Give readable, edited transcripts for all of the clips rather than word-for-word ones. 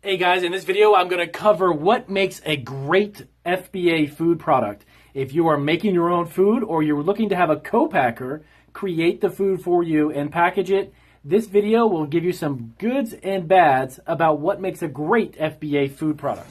Hey guys, in this video I'm going to cover what makes a great FBA food product. If you are making your own food or you're looking to have a co-packer create the food for you and package it, this video will give you some goods and bads about what makes a great FBA food product.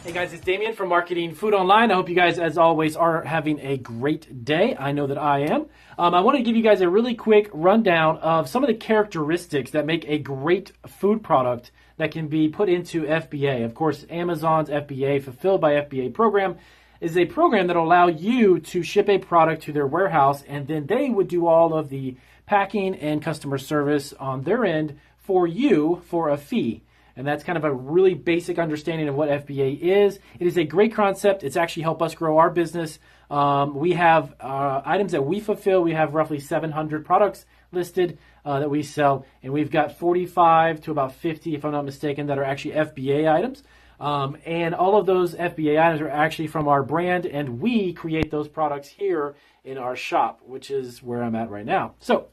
Hey guys, it's Damien from Marketing Food Online. I hope you guys, as always, are having a great day. I know that I am. I want to give you guys a really quick rundown of some of the characteristics that make a great food product that can be put into FBA. Of course, Amazon's FBA, Fulfilled by FBA program, is a program that will allow you to ship a product to their warehouse, and then they would do all of the packing and customer service on their end for you for a fee. And that's kind of a really basic understanding of what FBA is. It is a great concept. It's actually helped us grow our business. We have items that we fulfill. We have roughly 700 products listed that we sell. And we've got 45 to about 50, if I'm not mistaken, that are actually FBA items. And all of those FBA items are actually from our brand. And we create those products here in our shop, which is where I'm at right now. So,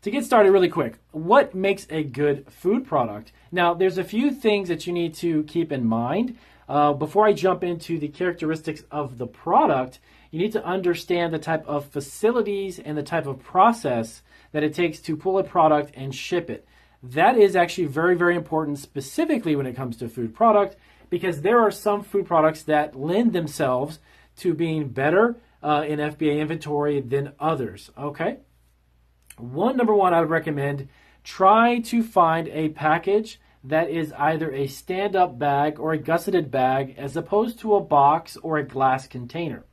to get started really quick, what makes a good food product? Now, there's a few things that you need to keep in mind. Before I jump into the characteristics of the product, you need to understand the type of facilities and the type of process that it takes to pull a product and ship it. That is actually very, very important, specifically when it comes to food product, because there are some food products that lend themselves to being better in FBA inventory than others, okay? Number one, I would recommend try to find a package that is either a stand-up bag or a gusseted bag as opposed to a box or a glass container.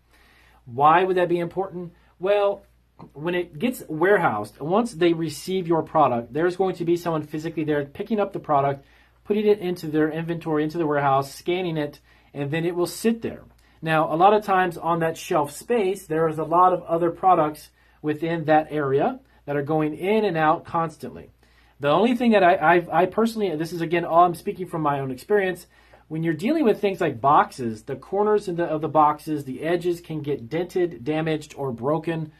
Why would that be important? Well, when it gets warehoused, once they receive your product, there's going to be someone physically there picking up the product, putting it into their inventory, into the warehouse, scanning it, and then it will sit there. Now, a lot of times on that shelf space, there is a lot of other products within that area that are going in and out constantly. The only thing that I personally, this is again all I'm speaking from my own experience, when you're dealing with things like boxes, the corners of the boxes, the edges can get dented, damaged, or broken.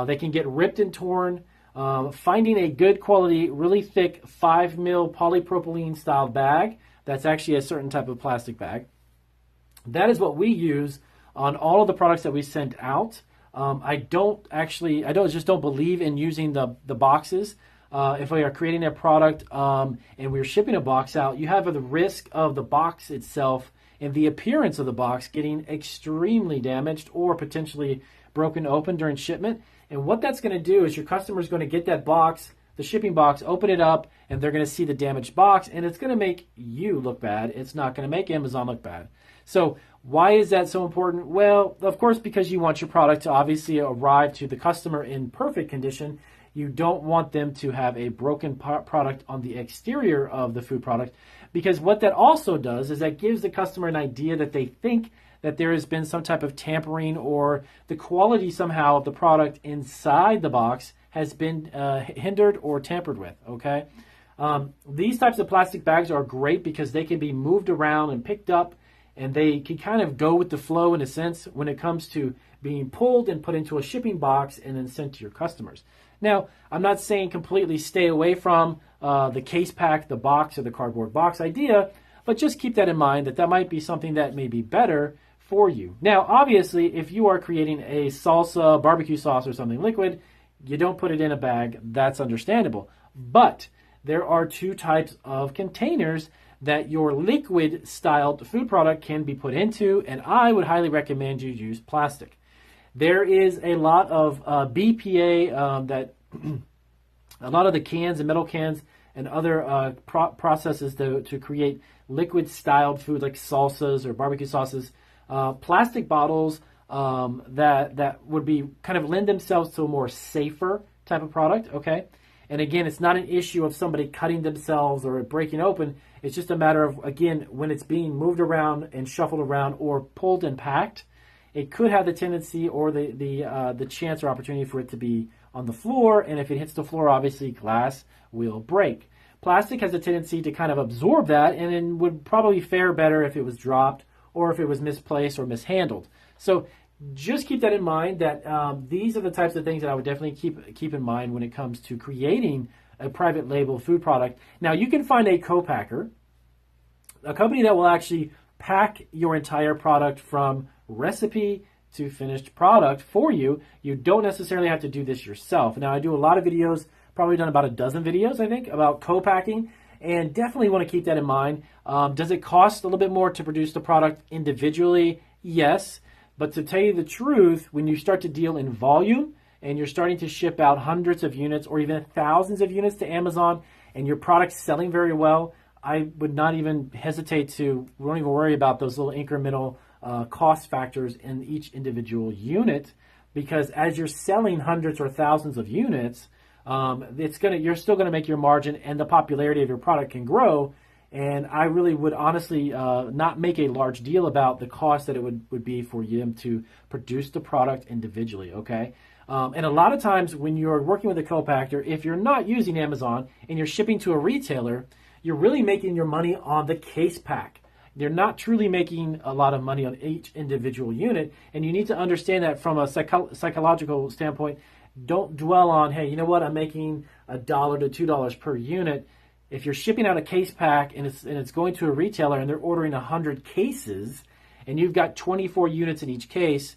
They can get ripped and torn. Finding a good quality, really thick 5 mil polypropylene style bag, that's actually a certain type of plastic bag. That is what we use on all of the products that we send out. I just don't believe in using the boxes. If we are creating a product and we're shipping a box out, you have the risk of the box itself and the appearance of the box getting extremely damaged or potentially broken open during shipment. And what that's going to do is your customer is going to get that box, the shipping box, open it up, and they're going to see the damaged box, and it's going to make you look bad. It's not going to make Amazon look bad. So why is that so important? Well, of course, because you want your product to obviously arrive to the customer in perfect condition. You don't want them to have a broken product on the exterior of the food product, because what that also does is that gives the customer an idea that they think that there has been some type of tampering or the quality somehow of the product inside the box has been hindered or tampered with, okay? These types of plastic bags are great because they can be moved around and picked up, and they can kind of go with the flow in a sense when it comes to being pulled and put into a shipping box and then sent to your customers. Now, I'm not saying completely stay away from the case pack, the box, or the cardboard box idea, but just keep that in mind that might be something that may be better for you. Now, obviously, if you are creating a salsa, barbecue sauce, or something liquid, you don't put it in a bag. That's understandable. But there are two types of containers that your liquid styled food product can be put into, and I would highly recommend you use plastic. There is a lot of BPA that a lot of the cans and metal cans and other processes to create liquid styled food like salsas or barbecue sauces, plastic bottles that would be kind of lend themselves to a more safer type of product, okay? And again, it's not an issue of somebody cutting themselves or breaking open. It's just a matter of, again, when it's being moved around and shuffled around or pulled and packed, it could have the tendency or the chance or opportunity for it to be on the floor. And if it hits the floor, obviously glass will break. Plastic has a tendency to kind of absorb that and then would probably fare better if it was dropped or if it was misplaced or mishandled. So just keep that in mind, that these are the types of things that I would definitely keep in mind when it comes to creating a private label food product. Now, you can find a co-packer, a company that will actually pack your entire product from recipe to finished product for you. You don't necessarily have to do this yourself. Now, I do a lot of videos, probably done about a dozen videos, I think, about co-packing, and definitely want to keep that in mind. Does it cost a little bit more to produce the product individually? Yes. But to tell you the truth, when you start to deal in volume and you're starting to ship out hundreds of units or even thousands of units to Amazon and your product's selling very well, I would not even hesitate to, we don't even worry about those little incremental cost factors in each individual unit, because as you're selling hundreds or thousands of units, you're still going to make your margin and the popularity of your product can grow. And I really would honestly not make a large deal about the cost that it would be for them to produce the product individually, okay? And a lot of times when you're working with a co-packer, if you're not using Amazon and you're shipping to a retailer, you're really making your money on the case pack. You're not truly making a lot of money on each individual unit, and you need to understand that from a psychological standpoint. Don't dwell on, hey, you know what, I'm making $1 to $2 per unit. If you're shipping out a case pack and it's going to a retailer and they're ordering 100 cases and you've got 24 units in each case,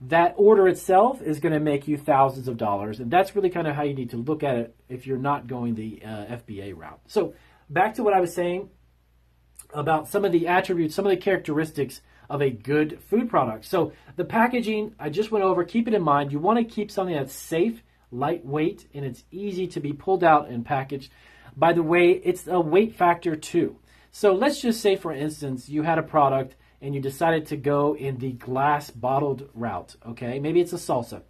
that order itself is going to make you thousands of dollars. And that's really kind of how you need to look at it if you're not going the FBA route. So back to what I was saying about some of the attributes, some of the characteristics of a good food product. So the packaging, I just went over. Keep it in mind. You want to keep something that's safe, lightweight, and it's easy to be pulled out and packaged. By the way, it's a weight factor too. So let's just say, for instance, you had a product and you decided to go in the glass bottled route, okay? Maybe it's a salsa.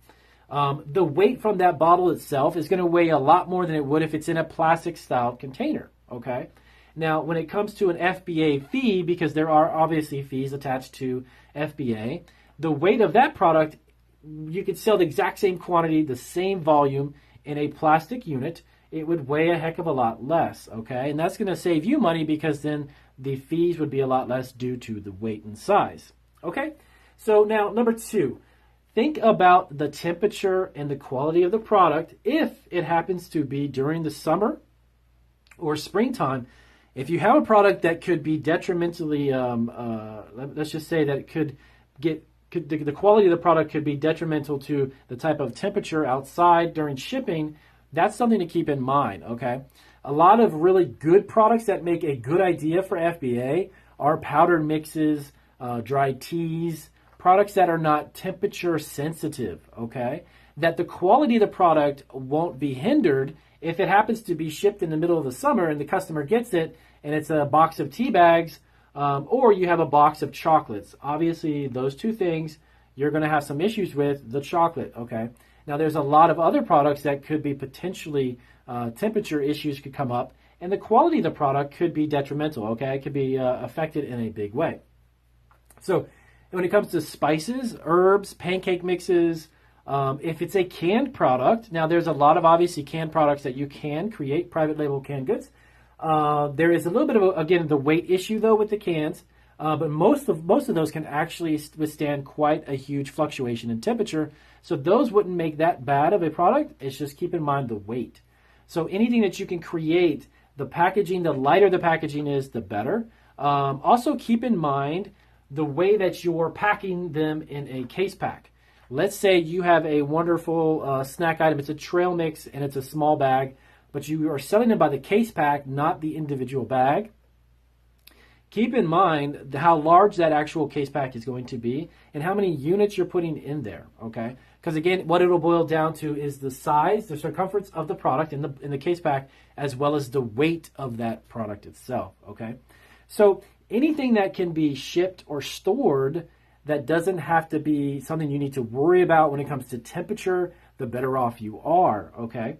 The weight from that bottle itself is going to weigh a lot more than it would if it's in a plastic style container, okay? Now, when it comes to an FBA fee, because there are obviously fees attached to FBA, the weight of that product, you could sell the exact same quantity, the same volume in a plastic unit. It would weigh a heck of a lot less, okay? And that's going to save you money because then the fees would be a lot less due to the weight and size, okay? So now, number 2, think about the temperature and the quality of the product if it happens to be during the summer or springtime. If you have a product that could be detrimentally, let's just say that it the quality of the product could be detrimental to the type of temperature outside during shipping, that's something to keep in mind, okay? A lot of really good products that make a good idea for FBA are powdered mixes, dried teas, products that are not temperature sensitive, okay? That the quality of the product won't be hindered if it happens to be shipped in the middle of the summer and the customer gets it and it's a box of tea bags, or you have a box of chocolates. Obviously, those two things, you're going to have some issues with the chocolate, okay? Now, there's a lot of other products that could be potentially temperature issues could come up, and the quality of the product could be detrimental, okay? It could be affected in a big way. So when it comes to spices, herbs, pancake mixes, if it's a canned product, now there's a lot of obviously canned products that you can create, private label canned goods. There is a little bit of, again, the weight issue, though, with the cans, but most of those can actually withstand quite a huge fluctuation in temperature. So those wouldn't make that bad of a product. It's just keep in mind the weight. So anything that you can create, the packaging, the lighter the packaging is, the better. Also keep in mind the way that you're packing them in a case pack. Let's say you have a wonderful snack item. It's a trail mix and it's a small bag, but you are selling them by the case pack, not the individual bag. Keep in mind how large that actual case pack is going to be and how many units you're putting in there, okay? Because again, what it'll boil down to is the size, the circumference of the product in the case pack, as well as the weight of that product itself, okay? So anything that can be shipped or stored that doesn't have to be something you need to worry about when it comes to temperature, the better off you are, okay?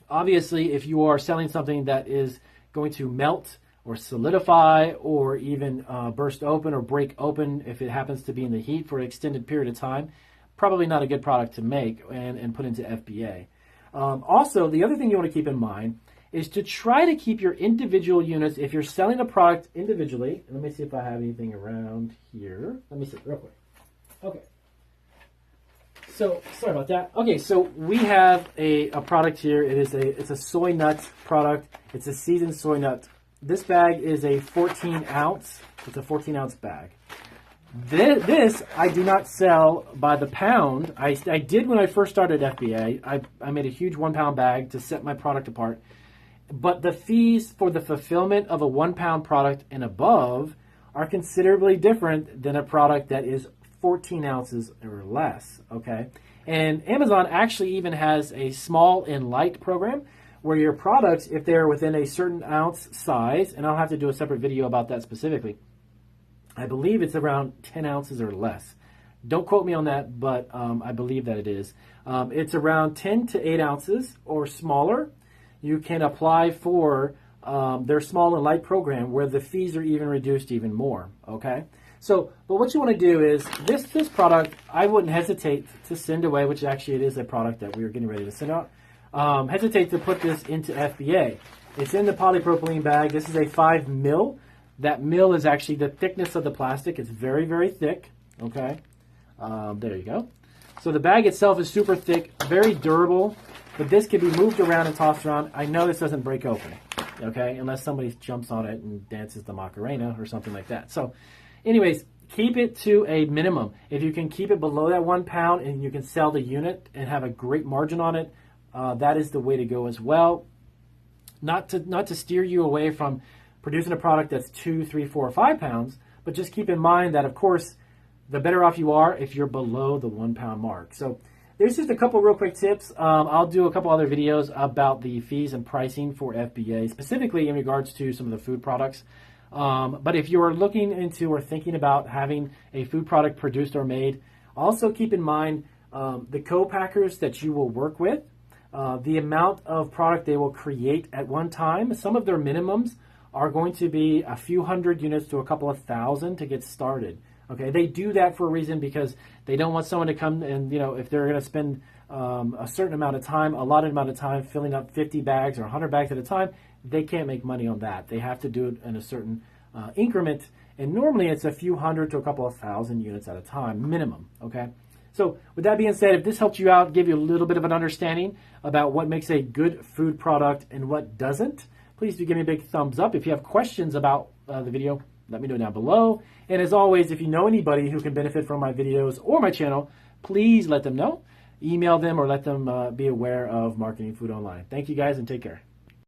Obviously, if you are selling something that is going to melt or solidify or even burst open or break open if it happens to be in the heat for an extended period of time, probably not a good product to make and put into FBA. Also, the other thing you want to keep in mind is to try to keep your individual units, if you're selling a product individually, and let me see if I have anything around here. Let me see real quick. Okay. So sorry about that. Okay, so we have a product here. It's a soy nut product. It's a seasoned soy nut. This bag is a 14 ounce. It's a 14 ounce bag. This I do not sell by the pound. I did when I first started FBA. I made a huge 1 pound bag to set my product apart. But the fees for the fulfillment of a 1 pound product and above are considerably different than a product that is 14 ounces or less, okay? And Amazon actually even has a small and light program where your products, if they're within a certain ounce size, and I'll have to do a separate video about that specifically, I believe it's around 10 ounces or less. Don't quote me on that, but I believe that it is. It's around 10 to 8 ounces or smaller. You can apply for their small and light program where the fees are even reduced even more, okay? So, but what you want to do is, this product, I wouldn't hesitate to send away, which actually it is a product that we are getting ready to send out. Hesitate to put this into FBA. It's in the polypropylene bag. This is a 5 mil. That mil is actually the thickness of the plastic. It's very, very thick, okay? There you go. So the bag itself is super thick, very durable, but this can be moved around and tossed around. I know this doesn't break open, okay, unless somebody jumps on it and dances the Macarena or something like that. So anyways, keep it to a minimum. If you can keep it below that 1 pound and you can sell the unit and have a great margin on it, that is the way to go as well. Not to steer you away from producing a product that's 2, 3, 4, or 5 pounds, but just keep in mind that, of course, the better off you are if you're below the 1 pound mark. So there's just a couple real quick tips. I'll do a couple other videos about the fees and pricing for FBA, specifically in regards to some of the food products. But if you're looking into or thinking about having a food product produced or made, also keep in mind the co-packers that you will work with, the amount of product they will create at one time. Some of their minimums are going to be a few hundred units to a couple of thousand to get started. Okay, they do that for a reason because they don't want someone to come and, if they're going to spend a certain amount of time, allotted amount of time filling up 50 bags or 100 bags at a time, they can't make money on that. They have to do it in a certain increment, and normally it's a few hundred to a couple of thousand units at a time, minimum, okay? So with that being said, if this helped you out, give you a little bit of an understanding about what makes a good food product and what doesn't, please do give me a big thumbs up. If you have questions about the video, let me know down below. And as always, if you know anybody who can benefit from my videos or my channel, please let them know. Email them or let them be aware of Marketing Food Online. Thank you guys and take care.